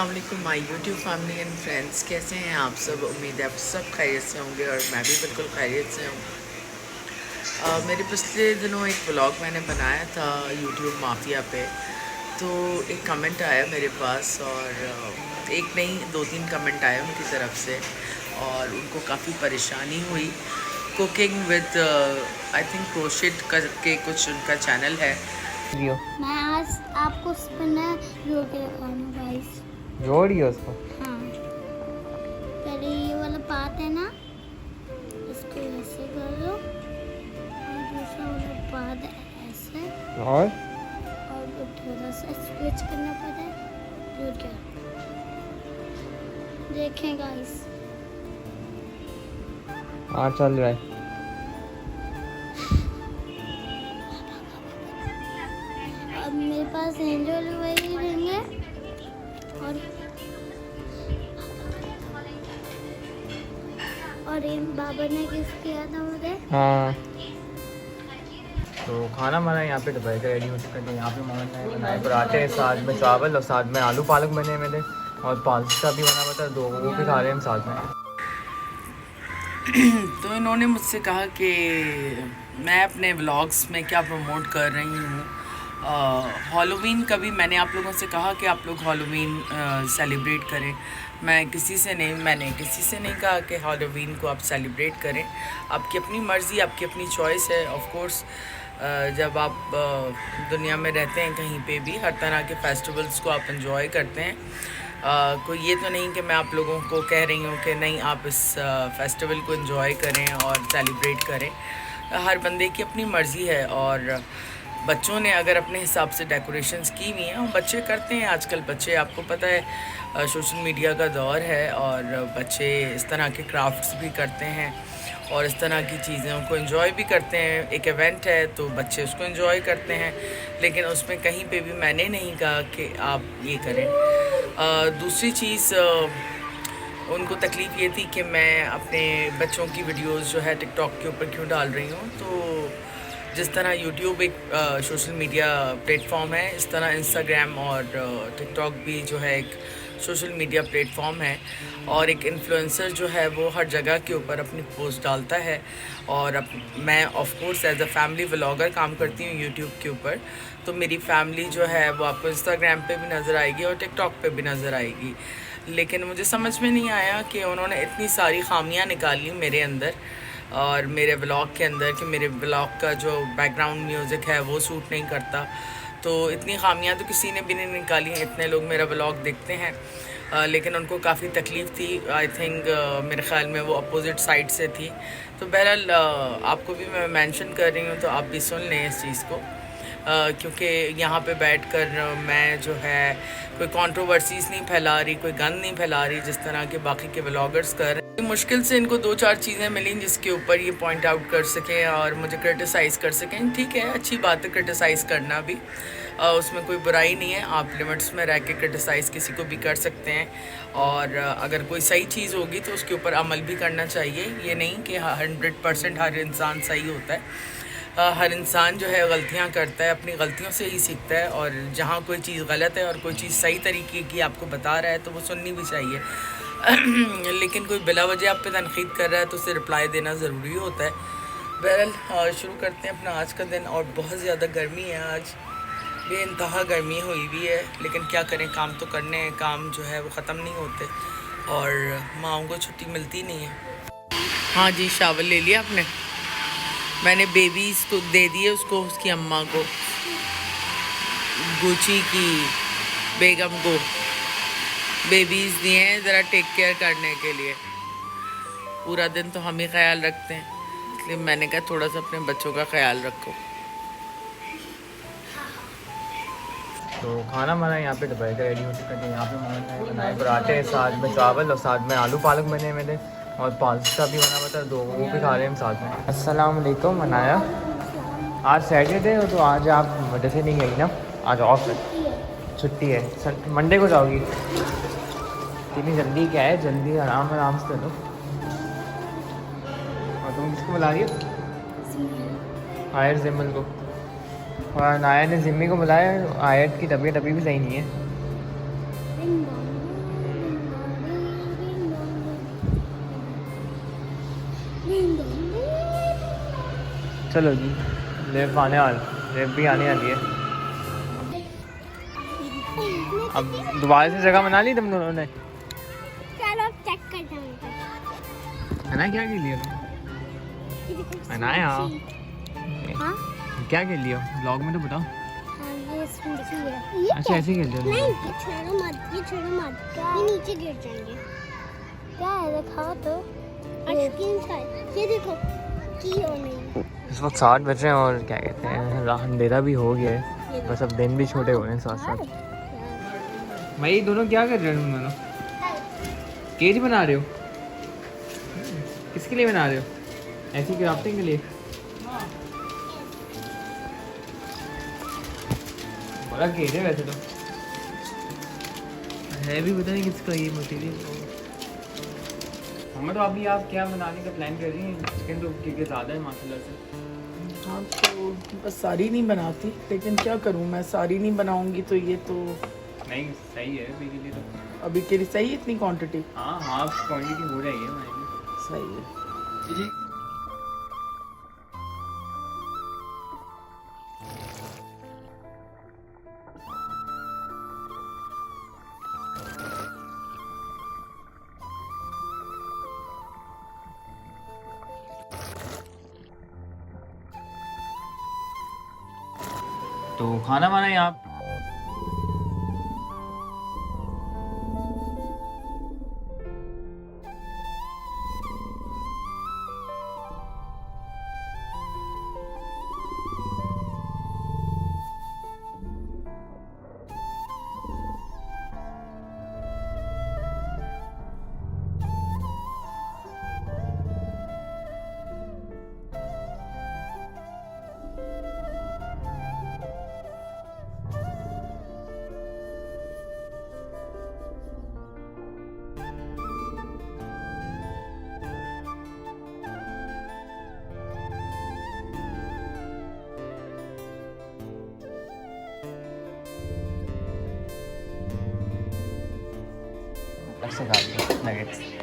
अस्सलाम वालेकुम my YouTube family and friends, कैसे हैं आप सब। उम्मीद है आप सब खैरियत से होंगे और मैं भी बिल्कुल खैरियत से हूँ। मेरे पिछले दिनों एक व्लॉग मैंने बनाया था यूट्यूब माफिया पे, तो एक कमेंट आया मेरे पास और एक नहीं दो तीन कमेंट आए उनकी तरफ से और उनको काफ़ी परेशानी हुई। Cooking with I think crochet करके कुछ उनका चैनल है। मैं आज आपको स्पिनर जोड़ के दिखाऊंगा गाइस। जोड़िए उसको। हाँ, पहले ये वाला पार्ट है ना, इसको ऐसे कर लो और दूसरा वाला पार्ट ऐसे और वो थोड़ा सा स्विच करना पड़ता है। जुड़ गया, देखें गाइस। हाँ चल रहा है। अब मेरे पास एंजल वही रहेंगे और बाबा ने किस किया था मुझे। हाँ तो खाना हमारा यहाँ पे दोपहर का रेडी हो चुका है। यहाँ पे मम्मी ने बनाए पराठे, साथ में चावल और साथ में आलू पालक बने मेरे, और पास्ता भी बना हुआ था, दो वो भी खा रहे हैं हम साथ में। तो इन्होंने मुझसे कहा कि मैं अपने व्लॉग्स में क्या प्रमोट कर रही हूँ। हॉलोवीन का भी मैंने आप लोगों से कहा कि आप लोग हॉलोवीन सेलिब्रेट करें। मैंने किसी से नहीं कहा कि हॉलोवीन को आप सेलिब्रेट करें। आपकी अपनी मर्ज़ी, आपकी अपनी चॉइस है। ऑफ कोर्स जब आप दुनिया में रहते हैं कहीं पे भी, हर तरह के फेस्टिवल्स को आप एंजॉय करते हैं। कोई ये तो नहीं कि मैं आप लोगों को कह रही हूँ कि नहीं आप इस फेस्टिवल को एंजॉय करें और सेलिब्रेट करें। हर बंदे की अपनी मर्ज़ी है और बच्चों ने अगर अपने हिसाब से डेकोरेशंस की हुई हैं, बच्चे करते हैं। आजकल बच्चे, आपको पता है सोशल मीडिया का दौर है और बच्चे इस तरह के क्राफ्ट्स भी करते हैं और इस तरह की चीज़ों को एंजॉय भी करते हैं। एक इवेंट है तो बच्चे उसको एंजॉय करते हैं, लेकिन उसमें कहीं पे भी मैंने नहीं कहा कि आप ये करें। दूसरी चीज़, उनको तकलीफ़ ये थी कि मैं अपने बच्चों की वीडियोस जो है टिकटॉक के ऊपर क्यों डाल रही हूँ। तो जिस तरह यूट्यूब एक सोशल मीडिया प्लेटफॉर्म है, इस तरह इंस्टाग्राम और टिकटॉक भी जो है एक सोशल मीडिया प्लेटफॉर्म है और एक इन्फ्लुएंसर जो है वो हर जगह के ऊपर अपनी पोस्ट डालता है। और अब मैं of course as a family vlogger काम करती हूँ यूट्यूब के ऊपर, तो मेरी फैमिली जो है वो आपको इंस्टाग्राम पे भी नज़र आएगी और टिकटॉक पे भी नज़र आएगी। लेकिन मुझे समझ में नहीं आया कि उन्होंने इतनी सारी खामियां निकाली मेरे अंदर और मेरे व्लॉग के अंदर कि मेरे व्लॉग का जो बैकग्राउंड म्यूज़िक है वो सूट नहीं करता। तो इतनी खामियां तो किसी ने भी नहीं निकाली हैं। इतने लोग मेरा व्लॉग देखते हैं, लेकिन उनको काफ़ी तकलीफ़ थी। आई थिंक मेरे ख़्याल में वो अपोजिट साइड से थी। तो बहरहाल आपको भी मैं मेंशन कर रही हूँ तो आप भी सुन लें इस चीज़ को, क्योंकि यहाँ पे बैठकर मैं जो है कोई कंट्रोवर्सीज़ नहीं फैला रही, कोई गंद नहीं फैला रही जिस तरह के बाकी के व्लॉगर्स कर रहे हैं। मुश्किल से इनको दो चार चीज़ें मिली जिसके ऊपर ये पॉइंट आउट कर सकें और मुझे क्रिटिसाइज़ कर सकें। ठीक है, अच्छी बात है क्रिटिसाइज़ करना भी, उसमें कोई बुराई नहीं है। आप लिमिट्स में रह के क्रिटिसाइज़ किसी को भी कर सकते हैं और अगर कोई सही चीज़ होगी तो उसके ऊपर अमल भी करना चाहिए। ये नहीं कि 100% हर इंसान सही होता है। हर इंसान जो है गलतियां करता है, अपनी गलतियों से ही सीखता है और जहाँ कोई चीज़ गलत है और कोई चीज़ सही तरीके की आपको बता रहा है तो वो सुननी भी चाहिए। लेकिन कोई बिला वजह आप पे तनकीद कर रहा है तो उसे रिप्लाई देना ज़रूरी होता है। बहरहाल शुरू करते हैं अपना आज का दिन। और बहुत ज़्यादा गर्मी है आज, बेइंतहा गर्मी हुई हुई है, लेकिन क्या करें, काम तो करने हैं। काम जो है वो ख़त्म नहीं होते और माँओं को छुट्टी मिलती नहीं है। हाँ जी, शावर ले लिया आपने? मैंने बेबीज़ को दे दिए उसको, उसकी अम्मा को, गुची की बेगम को बेबीज़ दिए हैं ज़रा टेक केयर करने के लिए। पूरा दिन तो हम ही ख्याल रखते हैं, इसलिए मैंने कहा थोड़ा सा अपने बच्चों का ख्याल रखो। तो खाना हमारा यहाँ पे दोपहर का रेडी हो चुका है। यहाँ पे मम्मी ने बनाए पराठे, साथ में चावल और साथ में आलू पालक बने मेरे, और पास्ता भी बना हुआ था, दो वो भी खा रहे हैं हम साथ में। अस्सलाम वालेकुम। मनाया आज सैटरडे हो तो आज आप मदरसे नहीं गई ना? आज ऑफ है, छुट्टी है। मंडे को जाओगी? इतनी जल्दी क्या है, जल्दी आराम से करो। और तुम किसको बुला रही हो? आयत जिम्मल को। और नाया ने जिम्मी को बुलाया। आयत की तबीयत अभी भी सही नहीं है। चलो जी, रेप आने वाला, रेप भी आने वाली है। अब दोबारा से जगह बना ली तुम दोनों ने? चलो अब चेक करते हैं। है ना, क्या खेल लिया तुम? है ना यार, हाँ क्या खेल लिया ब्लॉग में तो बताओ। हाँ, ये इसमें देखिए। अच्छा ऐसे ही खेलते हो? नहीं, ये छोड़ो मत, ये छोड़ो मत, ये नीचे गिर जाएंगे। क्या है दिखाओ तो। ये देखो की हो नहीं। इस वक्त 7 बज रहे हैं और क्या कहते हैं, अंधेरा भी हो गया है, बस अब दिन भी छोटे हो रहे हैं साथ साथ। भाई दोनों क्या कर रहे हो तुम दोनों? केज बना रहे हो? किसके लिए बना रहे हो? ऐसी क्राफ्टिंग के लिए? बड़ा केज है वैसे तो, है भी पता नहीं किसका ये मटेरियल। हमें तो अभी आप क्या बनाने का प्लान कर रही हैं? चिकन तो क्योंकि ज़्यादा है माशाल्लाह से। हाँ तो बस सारी नहीं बनाती, लेकिन क्या करूँ मैं, सारी नहीं बनाऊंगी तो ये तो नहीं सही है अभी के लिए तो। अभी के लिए सही है इतनी क्वांटिटी। हाँ हाफ क्वान्टिटी हो रही है हमारी। सही है जी। तो खाना वाना यहाँ अलग से खा लिया नगेट्स।